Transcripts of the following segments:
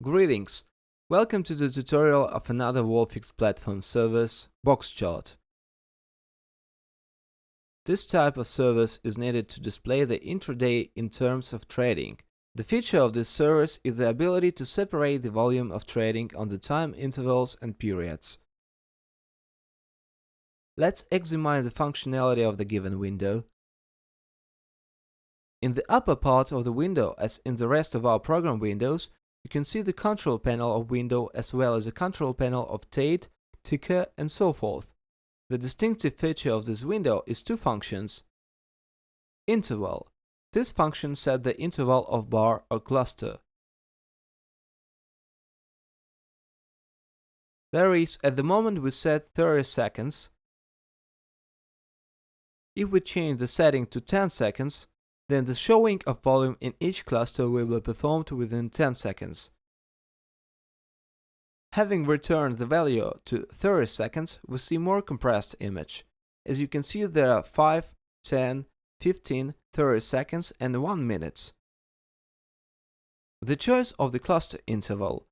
Greetings! Welcome to the tutorial of another Volfix platform service, BoxChart. This type of service is needed to display the intraday in terms of trading. The feature of this service is the ability to separate the volume of trading on the time intervals and periods. Let's examine the functionality of the given window. In the upper part of the window, as in the rest of our program windows, you can see the control panel of window as well as the control panel of date, ticker, and so forth. The distinctive feature of this window is two functions. Interval. This function sets the interval of bar or cluster. There is, at the moment we set 30 seconds. If we change the setting to 10 seconds, then the showing of volume in each cluster will be performed within 10 seconds. Having returned the value to 30 seconds, we see more compressed image. As you can see, there are 5, 10, 15, 30 seconds and 1 minute. The choice of the cluster interval.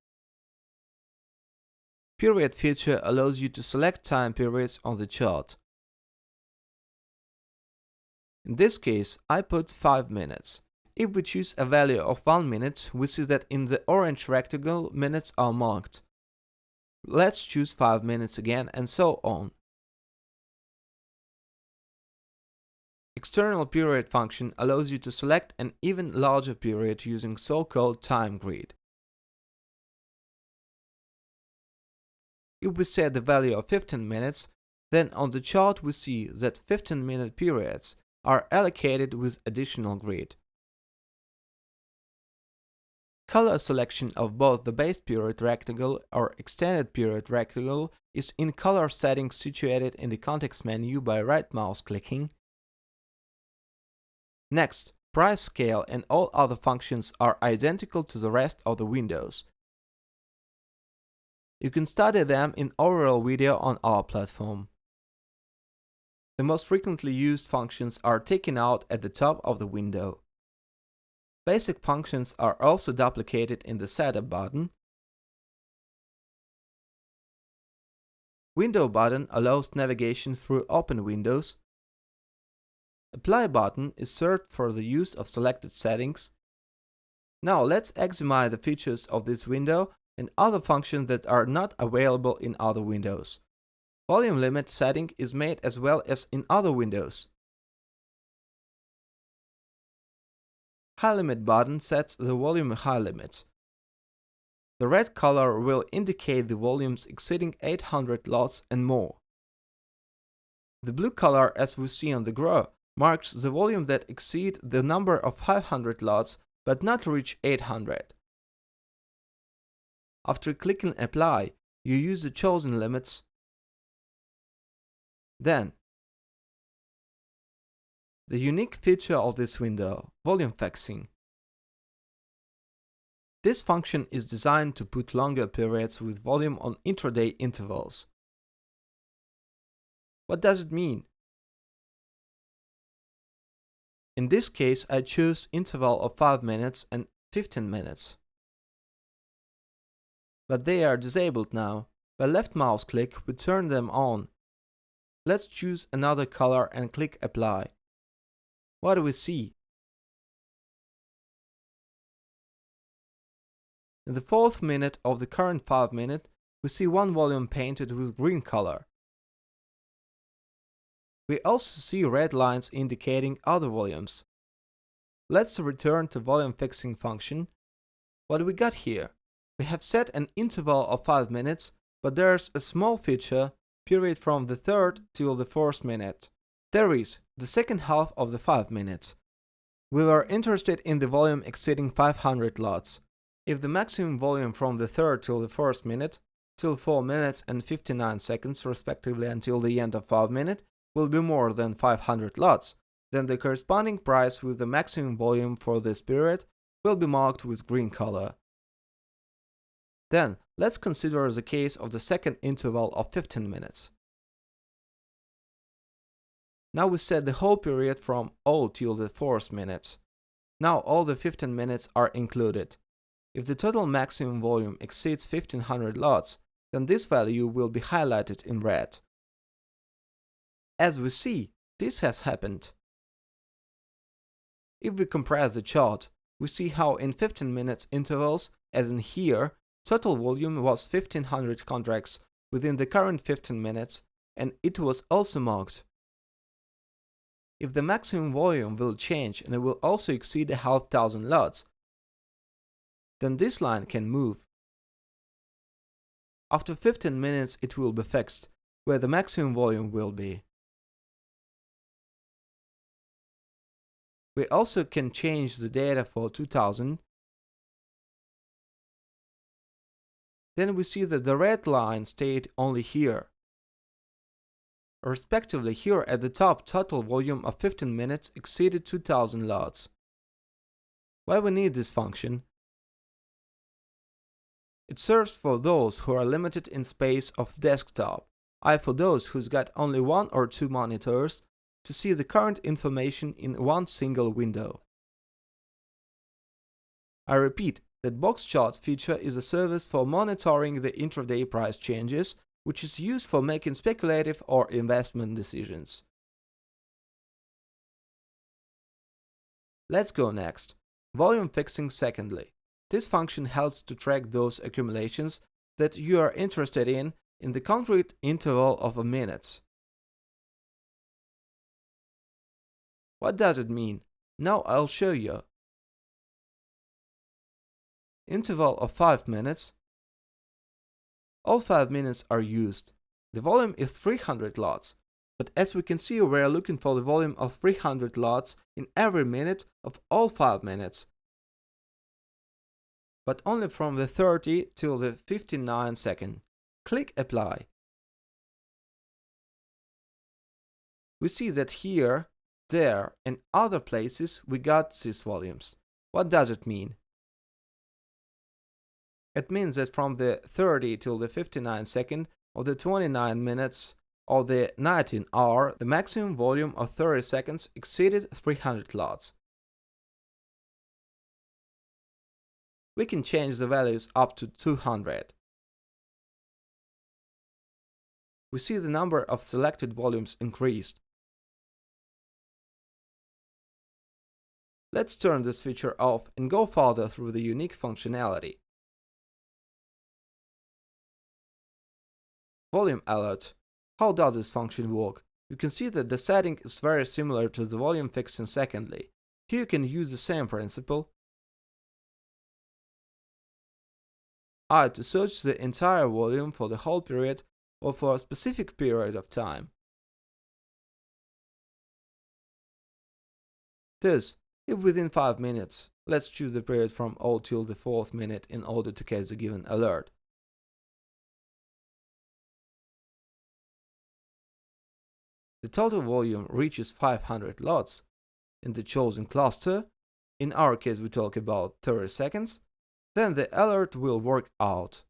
Period feature allows you to select time periods on the chart. In this case, I put 5 minutes. If we choose a value of 1 minute, we see that in the orange rectangle, minutes are marked. Let's choose 5 minutes again, and so on. External period function allows you to select an even larger period using so-called time grid. If we set the value of 15 minutes, then on the chart we see that 15-minute periods are allocated with additional grid. Color selection of both the base period rectangle or extended period rectangle is in color settings situated in the context menu by right mouse clicking. Next, price scale and all other functions are identical to the rest of the windows. You can study them in overall video on our platform. The most frequently used functions are taken out at the top of the window. Basic functions are also duplicated in the Setup button. Window button allows navigation through open windows. Apply button is served for the use of selected settings. Now let's examine the features of this window and other functions that are not available in other windows. Volume limit setting is made as well as in other windows. High limit button sets the volume high limit. The red color will indicate the volumes exceeding 800 lots and more. The blue color, as we see on the graph, marks the volume that exceed the number of 500 lots but not reach 800. After clicking Apply, you use the chosen limits. Then, the unique feature of this window, volume fixing. This function is designed to put longer periods with volume on intraday intervals. What does it mean? In this case, I choose interval of 5 minutes and 15 minutes. But they are disabled now. By left mouse click, we turn them on. Let's choose another color and click Apply. What do we see? In the 4th minute of the current 5 minute, we see one volume painted with green color. We also see red lines indicating other volumes. Let's return to volume fixing function. What do we got here? We have set an interval of 5 minutes, but there's a small feature, period from the 3rd till the 4th minute. There is the second half of the 5 minutes. We were interested in the volume exceeding 500 lots. If the maximum volume from the 3rd till the 4th minute, till 4 minutes and 59 seconds respectively until the end of 5 minutes, will be more than 500 lots, then the corresponding price with the maximum volume for this period will be marked with green color. Then, let's consider the case of the second interval of 15 minutes. Now we set the whole period from 0 till the 4th minute. Now all the 15 minutes are included. If the total maximum volume exceeds 1500 lots, then this value will be highlighted in red. As we see, this has happened. If we compress the chart, we see how in 15 minutes intervals, as in here, total volume was 1500 contracts within the current 15 minutes, and it was also marked. If the maximum volume will change and it will also exceed 1,500 lots, then this line can move. After 15 minutes it will be fixed, where the maximum volume will be. We also can change the data for 2000. Then we see that the red line stayed only here. Respectively, here at the top, total volume of 15 minutes exceeded 2000 lots. Why we need this function? It serves for those who are limited in space of desktop, for those who's got only one or two monitors, to see the current information in one single window. I repeat that box chart feature is a service for monitoring the intraday price changes, which is used for making speculative or investment decisions. Let's go next. Volume fixing secondly. This function helps to track those accumulations that you are interested in the concrete interval of a minute. What does it mean? Now I'll show you. Interval of 5 minutes. All 5 minutes are used. The volume is 300 lots, but as we can see, we are looking for the volume of 300 lots in every minute of all 5 minutes, but only from the 30 till the 59 second. Click Apply. We see that here, there, and other places we got these volumes. What does it mean? It means that from the 30 till the 59 second of the 29 minutes of the 19 hour, the maximum volume of 30 seconds exceeded 300 lots. We can change the values up to 200. We see the number of selected volumes increased. Let's turn this feature off and go further through the unique functionality. Volume alert. How does this function work? You can see that the setting is very similar to the volume fixing secondly. Here you can use the same principle. To search the entire volume for the whole period or for a specific period of time. Thus, if within 5 minutes, let's choose the period from 0 till the 4th minute in order to catch the given alert. The total volume reaches 500 lots in the chosen cluster, in our case we talk about 30 seconds, then the alert will work out.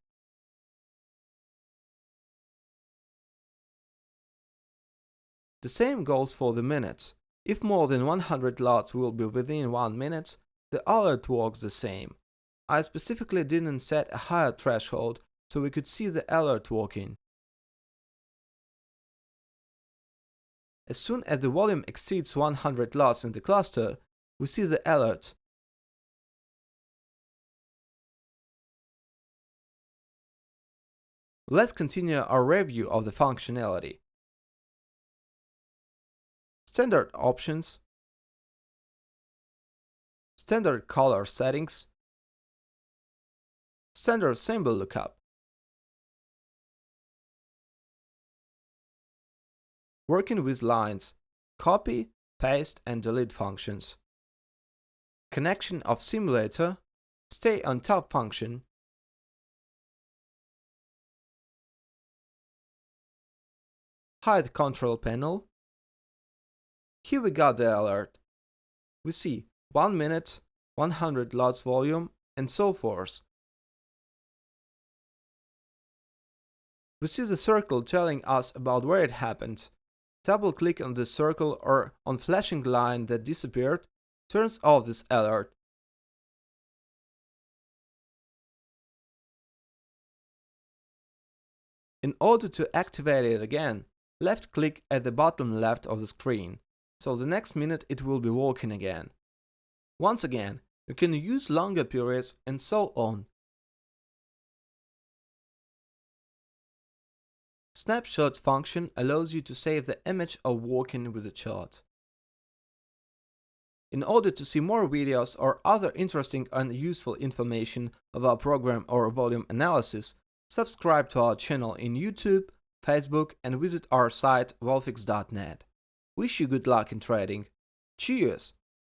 The same goes for the minutes. If more than 100 lots will be within 1 minute, the alert works the same. I specifically didn't set a higher threshold so we could see the alert working. As soon as the volume exceeds 100 lots in the cluster, we see the alert. Let's continue our review of the functionality. Standard options, standard color settings, standard symbol lookup. Working with lines, copy, paste and delete functions. Connection of simulator, stay on top function. Hide control panel. Here we got the alert. We see 1 minute, 100 lots volume, and so forth. We see the circle telling us about where it happened. Double-click on the circle or on flashing line that disappeared turns off this alert. In order to activate it again, left click at the bottom left of the screen, so the next minute it will be working again. Once again, you can use longer periods and so on. Snapshot function allows you to save the image of working with the chart. In order to see more videos or other interesting and useful information about program or volume analysis, subscribe to our channel in YouTube, Facebook, and visit our site volfix.net. Wish you good luck in trading. Cheers!